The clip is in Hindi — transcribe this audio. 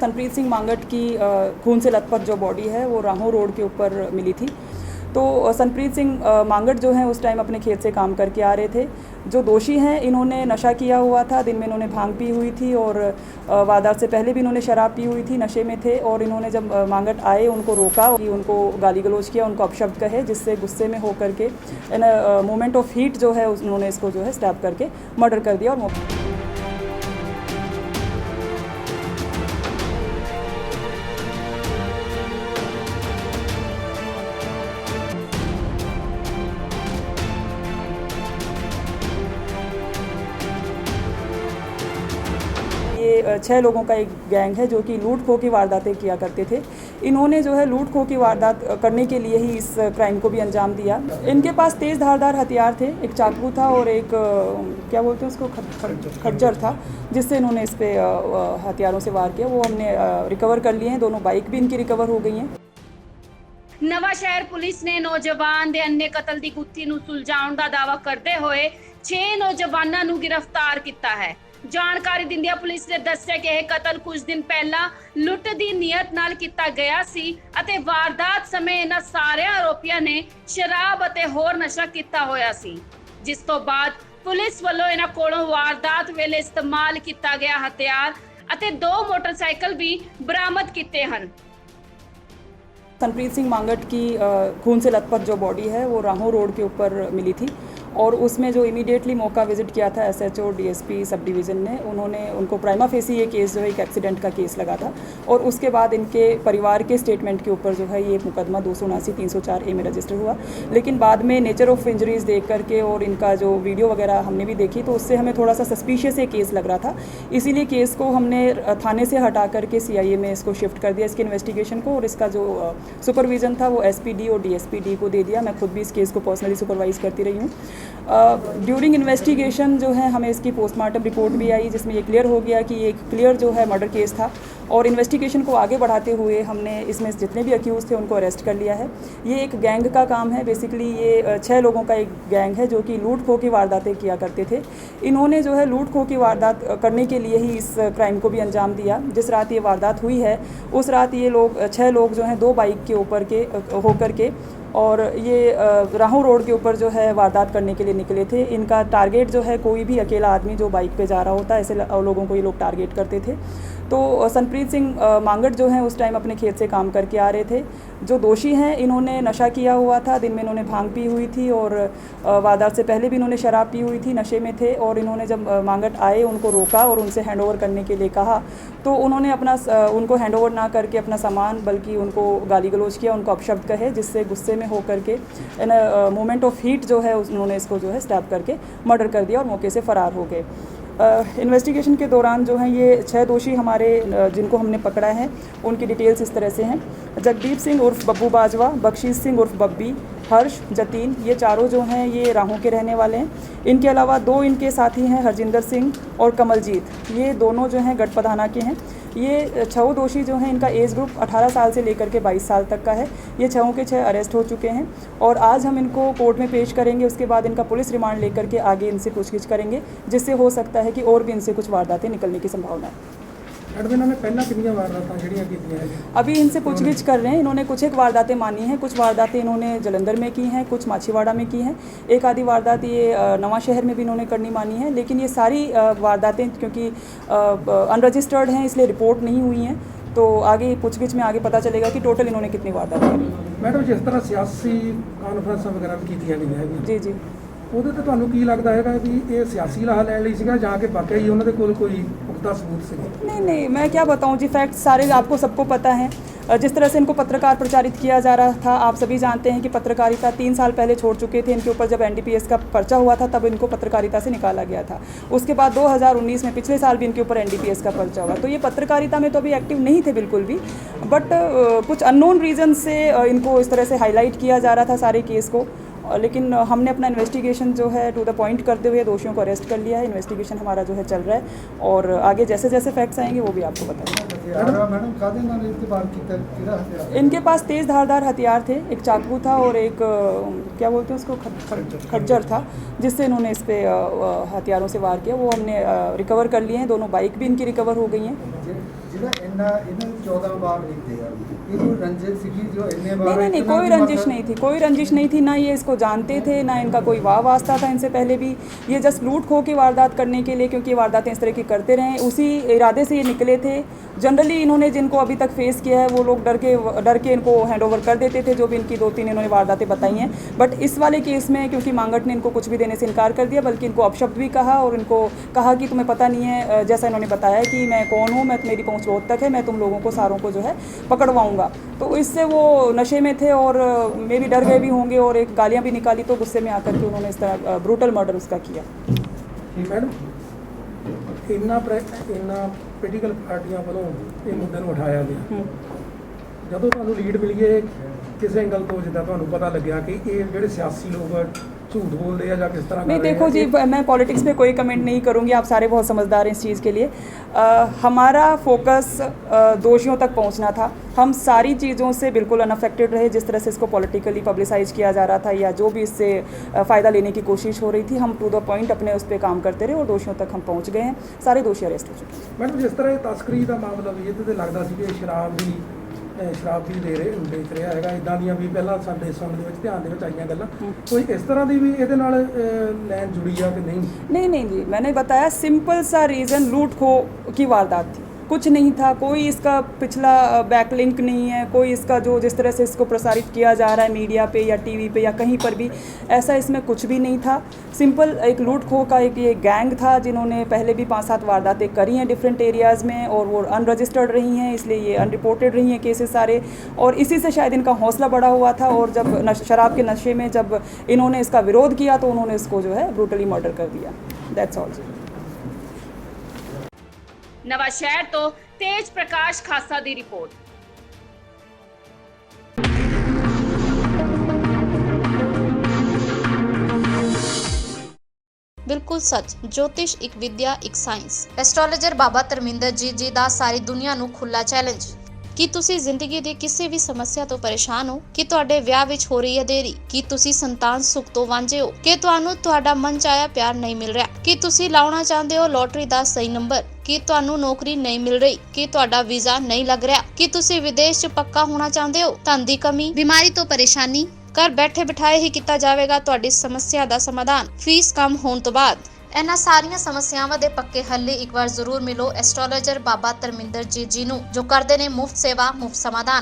सनप्रीत सिंह मांगट की खून से लथपथ जो बॉडी है वो राहों रोड के ऊपर मिली थी। तो सनप्रीत सिंह मांगट जो हैं उस टाइम अपने खेत से काम करके आ रहे थे। जो दोषी हैं इन्होंने नशा किया हुआ था, दिन में इन्होंने भांग पी हुई थी और वारदात से पहले भी इन्होंने शराब पी हुई थी, नशे में थे। और इन्होंने जब मांगट आए उनको रोका कि उनको गाली गलौज किया, उनको अपशब्द कहे, जिससे गुस्से में होकर के इन मोमेंट ऑफ हीट जो है उन्होंने इसको जो है स्टैब करके मर्डर कर दिया। और ये 6 लोगों का एक गैंग है जो कि लूट खो की वारदातें किया करते थे। इन्होंने जो है लूट खो की वारदात करने के लिए ही इस क्राइम को भी अंजाम दिया। इनके पास तेज़ धारदार हथियार थे, एक चाकू था और एक क्या बोलते हैं उसको, खज्जर था, जिससे इन्होंने इस पे हथियारों से वार किया। वो हमने रिकवर कर लिए हैं। दोनों बाइक भी इनकी रिकवर हो गई हैं। ਨਵਾਂ ਸ਼ਹਿਰ ਪੁਲਿਸ ਨੇ ਨੌਜਵਾਨ ਦੇ ਅੰਨੇ ਕਤਲ ਦੀ ਗੁੱਥੀ ਨੂੰ ਸੁਲਝਾਉਣ ਦਾ ਦਾਅਵਾ ਕਰਦੇ ਹੋਏ 6 ਨੌਜਵਾਨਾਂ ਨੂੰ ਗ੍ਰਿਫਤਾਰ ਕੀਤਾ ਹੈ। ਜਾਣਕਾਰੀ ਦਿੰਦਿਆਂ ਪੁਲਿਸ ਨੇ ਦੱਸਿਆ ਕਿ ਇਹ ਕਤਲ ਕੁਝ ਦਿਨ ਪਹਿਲਾਂ ਲੁੱਟ ਦੀ ਨੀਅਤ ਨਾਲ ਕੀਤਾ ਗਿਆ ਸੀ ਅਤੇ ਵਾਰਦਾਤ ਸਮੇਂ ਇਹਨਾਂ ਸਾਰੇ ਆਰੋਪੀਆਂ ਨੇ ਸ਼ਰਾਬ ਅਤੇ ਹੋਰ ਨਸ਼ਾ ਕੀਤਾ ਹੋਇਆ ਸੀ, ਜਿਸ ਤੋਂ ਬਾਅਦ ਪੁਲਿਸ ਵੱਲੋਂ ਇਹਨਾਂ ਕੋਲੋਂ ਵਾਰਦਾਤ ਵੇਲੇ ਇਸਤੇਮਾਲ ਕੀਤਾ ਗਿਆ ਹਥਿਆਰ ਅਤੇ 2 ਮੋਟਰਸਾਈਕਲ ਵੀ ਬਰਾਮਦ ਕੀਤੇ ਹਨ। सनप्रीत सिंह मांगट की खून से लथपथ जो बॉडी है वो राहों रोड के ऊपर मिली थी और उसमें जो इमीडिएटली मौका विजिट किया था SHO DSP सब डिवीज़न ने, उन्होंने उनको प्राइमा फेसी ये केस जो है एक एक्सीडेंट का केस लगा था। और उसके बाद इनके परिवार के स्टेटमेंट के ऊपर जो है ये मुकदमा 279/304A में रजिस्टर हुआ। लेकिन बाद में नेचर ऑफ इंजरीज़ देख करके और इनका जो वीडियो वगैरह हमने भी देखी तो उससे हमें थोड़ा सा सस्पिशियस ये केस लग रहा था। इसीलिए केस को हमने थाने से हटा करके CIA में इसको शिफ्ट कर दिया, इसके इन्वेस्टिगेशन को। और इसका जो सुपरविज़न था वो SPD और DSPD को दे दिया। मैं खुद भी इस केस को पर्सनली सुपरवाइज़ करती रही हूँ। ड्यूरिंग इन्वेस्टिगेशन जो है हमें इसकी पोस्टमार्टम रिपोर्ट भी आई, जिसमें ये क्लियर हो गया कि ये एक क्लियर जो है मर्डर केस था। और इन्वेस्टिगेशन को आगे बढ़ाते हुए हमने इसमें जितने भी अक्यूज़ थे उनको अरेस्ट कर लिया है। ये एक गैंग का काम है। बेसिकली ये 6 लोगों का एक गैंग है जो कि लूट खो की वारदातें किया करते थे। इन्होंने जो है लूट खो की वारदात करने के लिए ही इस क्राइम को भी अंजाम दिया। जिस रात ये वारदात हुई है उस रात ये लोग 6 लोग जो हैं 2 बाइक के ऊपर के होकर के और ये राहों रोड के ऊपर जो है वारदात करने के लिए निकले थे। इनका टारगेट जो है कोई भी अकेला आदमी जो बाइक पे जा रहा होता है, ऐसे लोगों को ये लोग टारगेट करते थे। तो सनप्रीत सिंह मांगट जो हैं उस टाइम अपने खेत से काम करके आ रहे थे। जो दोषी हैं इन्होंने नशा किया हुआ था, दिन में इन्होंने भांग पी हुई थी और वारदात से पहले भी इन्होंने शराब पी हुई थी, नशे में थे। और इन्होंने जब मांगट आए उनको रोका और उनसे हैंडओवर करने के लिए कहा तो उन्होंने उनको हैंडओवर ना करके अपना सामान, बल्कि उनको गाली गलौज किया, उनको अपशब्द कहे, जिससे गुस्से में होकर के इन मोमेंट ऑफ हीट जो है उन्होंने इसको जो है स्टैब करके मर्डर कर दिया और मौके से फ़रार हो गए। इन्वेस्टिगेशन के दौरान जो हैं ये 6 दोषी हमारे जिनको हमने पकड़ा है उनकी डिटेल्स इस तरह से हैं। जगदीप सिंह उर्फ बब्बू बाजवा, बख्शीश सिंह उर्फ बब्बी, हर्ष, जतीन, ये चारों जो हैं ये राहों के रहने वाले हैं। इनके अलावा 2 इनके साथी हैं, हरजिंदर सिंह और कमलजीत, ये दोनों जो हैं गढ़पधाना के हैं। ये 6 दोषी जो हैं इनका एज ग्रुप 18 साल से लेकर के 22 साल तक का है। ये 6 के 6 अरेस्ट हो चुके हैं और आज हम इनको कोर्ट में पेश करेंगे। उसके बाद इनका पुलिस रिमांड लेकर के आगे इनसे पूछगिछ करेंगे, जिससे हो सकता है कि और भी इनसे कुछ वारदातें निकलने की संभावना है। अभी इनसे पूछगिछ कर रहे हैं। इन्होंने कुछ एक वारदातें मानी हैं, कुछ वारदातें इन्होंने जलंधर में की हैं, कुछ माछीवाड़ा में की हैं, एक आधी वारदात ये नवा शहर में भी इन्होंने करनी मानी है। लेकिन ये सारी वारदातें क्योंकि अनरजिस्टर्ड हैं इसलिए रिपोर्ट नहीं हुई हैं, तो आगे पूछगिछ में आगे पता चलेगा कि टोटल इन्होंने कितनी वारदातें करी। मैडम जिस तरह सियासी कॉन्फ्रेंस वगैरह की गई जी जी ਉਹਦੇ ਤੇ ਤੁਹਾਨੂੰ ਕੀ ਲੱਗਦਾ ਹੈਗਾ ਵੀ ਇਹ ਸਿਆਸੀ ਲਾਹਾ ਲੈਣ ਲਈ ਸੀਗਾ ਜਾਂ ਕਿ ਵਾਕਈ ਹੀ ਉਹਨਾਂ ਦੇ ਕੋਲ ਕੋਈ ਪੁਖਤਾ सबूत ਸੀਗੇ? नहीं, मैं क्या बताऊं जी, फैक्ट सारे आपको सबको पता है। जिस तरह से इनको पत्रकार प्रचारित किया जा रहा था, आप सभी जानते हैं कि पत्रकारिता 3 साल पहले छोड़ चुके थे। इनके ऊपर जब NDPS का पर्चा हुआ था तब इनको पत्रकारिता से निकाला गया था। उसके बाद 2019 में पिछले साल भी इनके ऊपर NDPS का पर्चा हुआ। तो ये पत्रकारिता में तो अभी एक्टिव नहीं थे बिल्कुल भी, बट कुछ अननोन रीज़न से इनको इस तरह से हाईलाइट किया जा रहा था सारे केस को। लेकिन हमने अपना इन्वेस्टिगेशन जो है टू द पॉइंट करते हुए दोषियों को अरेस्ट कर लिया है। इन्वेस्टिगेशन हमारा जो है चल रहा है और आगे जैसे जैसे फैक्ट्स आएंगे वो भी आपको बताएंगे। इनके पास तेज़ धारदार हथियार थे, एक चाकू था और एक क्या बोलते हैं उसको, खज्जर था, जिससे इन्होंने इस पर हथियारों से वार किया। वो हमने रिकवर कर लिए हैं। दोनों बाइक भी इनकी रिकवर हो गई हैं। ਜਿਹੜਾ ਇਹਨਾਂ ਨੂੰ 14 ਵਾਰ ਦਿੱਤੇ ਆ ਇਹ ਕੋਈ ਰੰਜਿਸ਼ ਸੀਗੀ जो इतने बार नहीं, कोई रंजिश नहीं थी, कोई रंजिश नहीं थी। ना ये इसको जानते थे, ना इनका कोई वाह वास्ता था इनसे पहले भी। ये जस्ट लूट खो के वारदात करने के लिए, क्योंकि वारदातें इस तरह की करते रहे, उसी इरादे से ये निकले थे। जनरली इन्होंने जिनको अभी तक फेस किया है वो लोग डर के इनको हैंड ओवर कर देते थे, जो भी इनकी 2-3 इन्होंने वारदातें बताई हैं। बट इस वाले केस में क्योंकि मांगट ने इनको कुछ भी देने से इनकार कर दिया, बल्कि इनको अपशब्द भी कहा और इनको कहा कि तुम्हें पता नहीं है, जैसा इन्होंने बताया कि मैं कौन हूँ, मैं मेरी पहुँच रोड तक है, मैं तुम लोगों को सारों को जो है पकड़वाऊँगा। तो इससे वो नशे में थे और मे भी डर गए भी होंगे और एक गालियाँ भी निकाली, तो गुस्से में आकर के उन्होंने इस तरह ब्रूटल मर्डर उसका किया। ਮੈਡਮ ਇਹਨਾਂ ਪੋਲੀਟੀਕਲ ਪਾਰਟੀਆਂ ਵੱਲੋਂ ਇਹ ਮੁੱਦੇ ਨੂੰ ਉਠਾਇਆ ਗਿਆ। ਜਦੋਂ ਤੁਹਾਨੂੰ ਲੀਡ ਮਿਲੀ ਹੈ ਕਿਸੇ ਐਂਗਲ ਤੋਂ, ਜਿੱਦਾਂ ਤੁਹਾਨੂੰ ਪਤਾ ਲੱਗਿਆ ਕਿ ਇਹ ਜਿਹੜੇ ਸਿਆਸੀ ਲੋਕ झूठ बोलते हैं या किस तरह? नहीं देखो जी, मैं पॉलिटिक्स पे कोई कमेंट नहीं करूँगी, आप सारे बहुत समझदार हैं इस चीज़ के लिए। हमारा फोकस दोषियों तक पहुँचना था। हम सारी चीज़ों से बिल्कुल अनअफेक्टेड रहे, जिस तरह से इसको पॉलिटिकली पब्लिसाइज किया जा रहा था या जो भी इससे फ़ायदा लेने की कोशिश हो रही थी, हम टू द पॉइंट अपने उस पर काम करते रहे और दोषियों तक हम पहुँच गए हैं। सारे दोषी अरेस्ट हो चुके हैं। मैडम जिस तरह तस्करी का मामला भी ये तो लगता ਸੀ कि ਸ਼ਰਾਬ ਵੀ ਵੇਚ ਰਿਹਾ ਹੈਗਾ, ਇਦਾਂ ਦੀਆਂ ਵੀ ਪਹਿਲਾਂ ਸਾਡੇ ਸੁਣਨ ਦੇ ਵਿੱਚ ਧਿਆਨ ਦੇ ਵਿੱਚ ਆਈਆਂ ਗੱਲਾਂ। ਕੋਈ ਇਸ ਤਰ੍ਹਾਂ ਦੀ ਵੀ ਇਹਦੇ ਨਾਲ ਲਾਈਨ ਜੁੜੀ ਆ कि नहीं? नहीं जी, मैंने बताया सिंपल सा रीज़न, लूट खो की वारदात थी, कुछ नहीं था। कोई इसका पिछला बैकलिंक नहीं है, कोई इसका जो जिस तरह से इसको प्रसारित किया जा रहा है मीडिया पे या टीवी पे या कहीं पर भी, ऐसा इसमें कुछ भी नहीं था। सिंपल एक लूट खो का एक ये गैंग था, जिन्होंने पहले भी 5-7 वारदातें करी हैं डिफरेंट एरियाज़ में और वो अनरजिस्टर्ड रही हैं, इसलिए ये अनरिपोर्टेड रही हैं केसेस सारे। और इसी से शायद इनका हौसला बढ़ा हुआ था और जब शराब के नशे में जब इन्होंने इसका विरोध किया तो उन्होंने इसको जो है ब्रूटली मर्डर कर दिया। That's all. ਨਵਾਂ ਸ਼ਹਿਰ ਤੋਂ ਤੇਜ ਪ੍ਰਕਾਸ਼ ਖਾਸਾ ਦੀ ਰਿਪੋर्ट। ਬਿਲਕੁਲ ਸੱਚ। ਜੋਤਿਸ਼ ਇੱਕ ਵਿਦਿਆ, ਇੱਕ ਸਾਇੰਸ। ਐਸਟ੍ਰੋਲੋਜਰ ਬਾਬਾ ਧਰਮਿੰਦਰ ਜੀ ਦਾ ਸਾਰੀ ਦੁਨੀਆ ਨੂੰ ਖੁੱਲਾ ਚੈਲੰਜ। ਕੀ ਤੁਸੀਂ ਜ਼ਿੰਦਗੀ ਦੀ ਕਿਸੇ ਵੀ ਸਮੱਸਿਆ ਤੋਂ ਪਰੇਸ਼ਾਨ ਹੋ? ਕਿ ਤੁਹਾਡੇ ਵਿਆਹ ਵਿੱਚ ਹੋ ਰਹੀ ਹੈ ਦੇਰੀ? ਕੀ ਤੁਸੀਂ ਸੰਤਾਨ ਸੁੱਖ ਤੋਂ ਵਾਂਝੇ ਹੋ? ਕਿ ਤੁਹਾਨੂੰ ਤੁਹਾਡਾ ਮਨ ਚਾਹਿਆ ਪਿਆਰ ਨਹੀਂ ਮਿਲ ਰਿਹਾ? ਕਿ ਤੁਸੀਂ ਲਾਉਣਾ ਚਾਹੁੰਦੇ ਹੋ ਲੋਟਰੀ ਦਾ ਸਹੀ ਨੰਬਰ? ਕਿ ਤੁਹਾਨੂੰ ਨੌਕਰੀ ਨਹੀਂ ਮਿਲ ਰਹੀ? ਕਿ ਤੁਹਾਡਾ ਵੀਜ਼ਾ ਨਹੀਂ ਲੱਗ ਰਿਹਾ? ਕਿ ਤੁਸੀਂ ਵਿਦੇਸ਼ 'ਚ ਪੱਕਾ ਹੋਣਾ ਚਾਹੁੰਦੇ ਹੋ? ਧਨ ਦੀ ਕਮੀ, ਬਿਮਾਰੀ ਤੋਂ ਪਰੇਸ਼ਾਨੀ? ਘਰ ਬੈਠੇ ਬਿਠਾਏ ਹੀ ਕੀਤਾ ਜਾਵੇਗਾ ਤੁਹਾਡੀ ਸਮੱਸਿਆ ਦਾ ਸਮਾਧਾਨ, ਫੀਸ ਕਮ ਹੋਣ ਤੋਂ ਬਾਅਦ। ਇਹਨਾਂ ਸਾਰੀਆਂ ਸਮੱਸਿਆਵਾਂ ਦੇ ਪੱਕੇ ਹੱਲ ਲਈ ਇੱਕ ਵਾਰ ਜ਼ਰੂਰ ਮਿਲੋ ਐਸਟ੍ਰੋਲੋਜਰ ਬਾਬਾ ਧਰਮਿੰਦਰ ਜੀ ਨੂੰ, ਜੋ ਕਰਦੇ ਨੇ ਮੁਫਤ ਸੇਵਾ, ਮੁਫਤ ਸਮਾਧਾਨ।